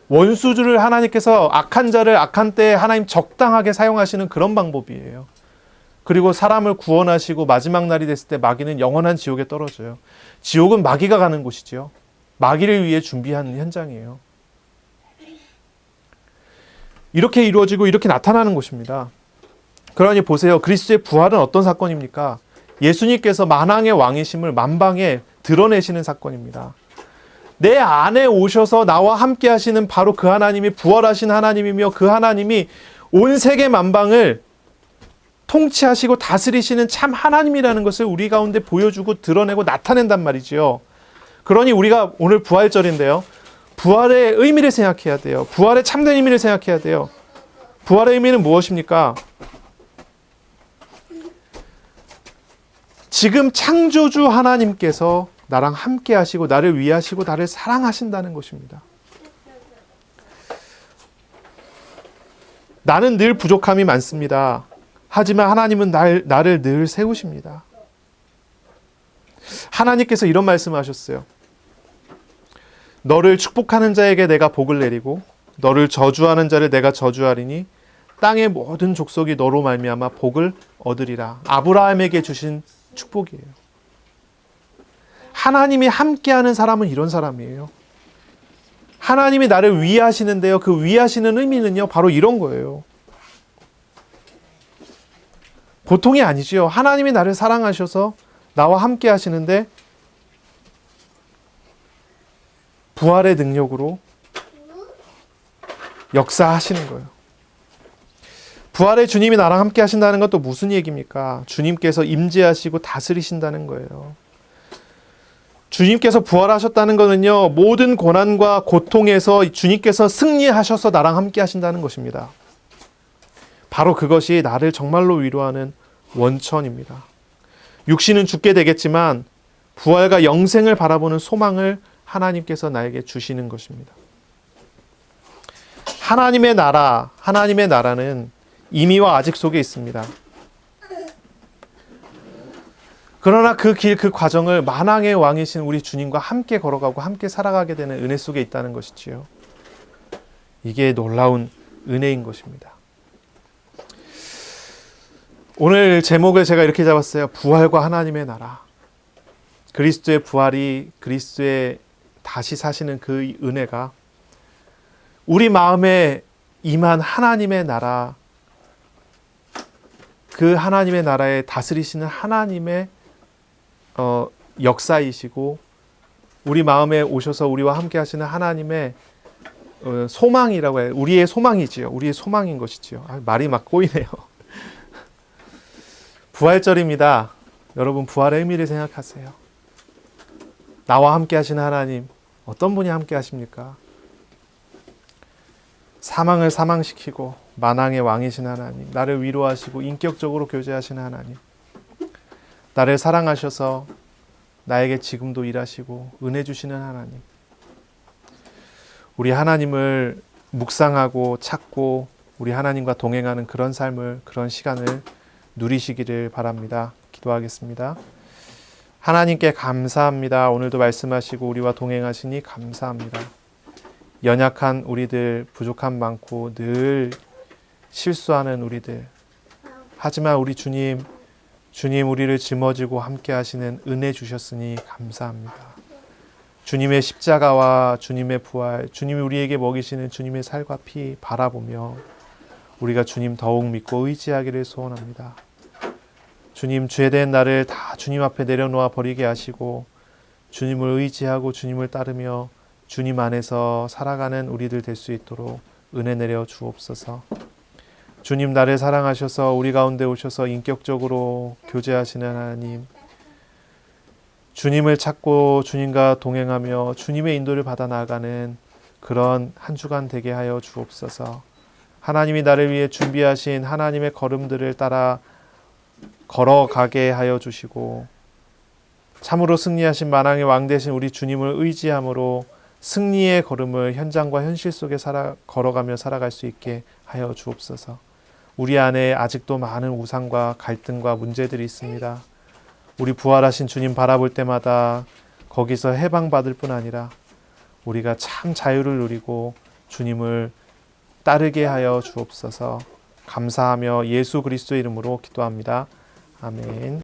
원수들을 하나님께서 악한 자를 악한 때에 하나님 적당하게 사용하시는 그런 방법이에요. 그리고 사람을 구원하시고 마지막 날이 됐을 때 마귀는 영원한 지옥에 떨어져요. 지옥은 마귀가 가는 곳이지요. 마귀를 위해 준비하는 현장이에요. 이렇게 이루어지고 이렇게 나타나는 곳입니다. 그러니 보세요. 그리스도의 부활은 어떤 사건입니까? 예수님께서 만왕의 왕이심을 만방에 드러내시는 사건입니다. 내 안에 오셔서 나와 함께 하시는 바로 그 하나님이 부활하신 하나님이며, 그 하나님이 온 세계 만방을 통치하시고 다스리시는 참 하나님이라는 것을 우리 가운데 보여주고 드러내고 나타낸단 말이지요. 그러니 우리가 오늘 부활절인데요, 부활의 의미를 생각해야 돼요. 부활의 참된 의미를 생각해야 돼요. 부활의 의미는 무엇입니까? 지금 창조주 하나님께서 나랑 함께 하시고 나를 위하시고 나를 사랑하신다는 것입니다. 나는 늘 부족함이 많습니다. 하지만 하나님은 나를 늘 세우십니다. 하나님께서 이런 말씀을 하셨어요. 너를 축복하는 자에게 내가 복을 내리고 너를 저주하는 자를 내가 저주하리니 땅의 모든 족속이 너로 말미암아 복을 얻으리라. 아브라함에게 주신 축복이에요. 하나님이 함께하는 사람은 이런 사람이에요. 하나님이 나를 위하시는데요. 그 위하시는 의미는요, 바로 이런 거예요. 보통이 아니지요. 하나님이 나를 사랑하셔서 나와 함께 하시는데 부활의 능력으로 역사하시는 거예요. 부활의 주님이 나랑 함께 하신다는 건 또 무슨 얘기입니까? 주님께서 임재하시고 다스리신다는 거예요. 주님께서 부활하셨다는 것은요, 모든 고난과 고통에서 주님께서 승리하셔서 나랑 함께 하신다는 것입니다. 바로 그것이 나를 정말로 위로하는 원천입니다. 육신은 죽게 되겠지만 부활과 영생을 바라보는 소망을 하나님께서 나에게 주시는 것입니다. 하나님의 나라는 이미와 아직 속에 있습니다. 그러나 그 길, 그 과정을 만왕의 왕이신 우리 주님과 함께 걸어가고 함께 살아가게 되는 은혜 속에 있다는 것이지요. 이게 놀라운 은혜인 것입니다. 오늘 제목을 제가 이렇게 잡았어요. 부활과 하나님의 나라. 그리스도의 부활이, 그리스도의 다시 사시는 그 은혜가 우리 마음에 임한 하나님의 나라, 그 하나님의 나라에 다스리시는 하나님의 역사이시고 우리 마음에 오셔서 우리와 함께 하시는 하나님의 소망이라고 해요. 우리의 소망이지요. 우리의 소망인 것이지요. 말이 막 꼬이네요. 부활절입니다. 여러분, 부활의 의미를 생각하세요. 나와 함께 하시는 하나님, 어떤 분이 함께 하십니까? 사망을 사망시키고 만왕의 왕이신 하나님, 나를 위로하시고 인격적으로 교제하시는 하나님, 나를 사랑하셔서 나에게 지금도 일하시고 은혜 주시는 하나님, 우리 하나님을 묵상하고 찾고 우리 하나님과 동행하는 그런 삶을, 그런 시간을 누리시기를 바랍니다. 기도하겠습니다. 하나님께 감사합니다. 오늘도 말씀하시고 우리와 동행하시니 감사합니다. 연약한 우리들, 부족함 많고 늘 실수하는 우리들, 하지만 우리 주님 우리를 짊어지고 함께 하시는 은혜 주셨으니 감사합니다. 주님의 십자가와 주님의 부활, 주님이 우리에게 먹이시는 주님의 살과 피 바라보며 우리가 주님 더욱 믿고 의지하기를 소원합니다. 주님, 죄된 나를 다 주님 앞에 내려놓아 버리게 하시고 주님을 의지하고 주님을 따르며 주님 안에서 살아가는 우리들 될 수 있도록 은혜 내려 주옵소서. 주님, 나를 사랑하셔서 우리 가운데 오셔서 인격적으로 교제하시는 하나님, 주님을 찾고 주님과 동행하며 주님의 인도를 받아 나아가는 그런 한 주간 되게 하여 주옵소서. 하나님이 나를 위해 준비하신 하나님의 걸음들을 따라 걸어가게 하여 주시고 참으로 승리하신 만왕의 왕 되신 우리 주님을 의지함으로 승리의 걸음을 현장과 현실 속에 걸어가며 살아갈 수 있게 하여 주옵소서. 우리 안에 아직도 많은 우상과 갈등과 문제들이 있습니다. 우리 부활하신 주님 바라볼 때마다 거기서 해방받을 뿐 아니라 우리가 참 자유를 누리고 주님을 따르게 하여 주옵소서. 감사하며 예수 그리스도의 이름으로 기도합니다. 아멘.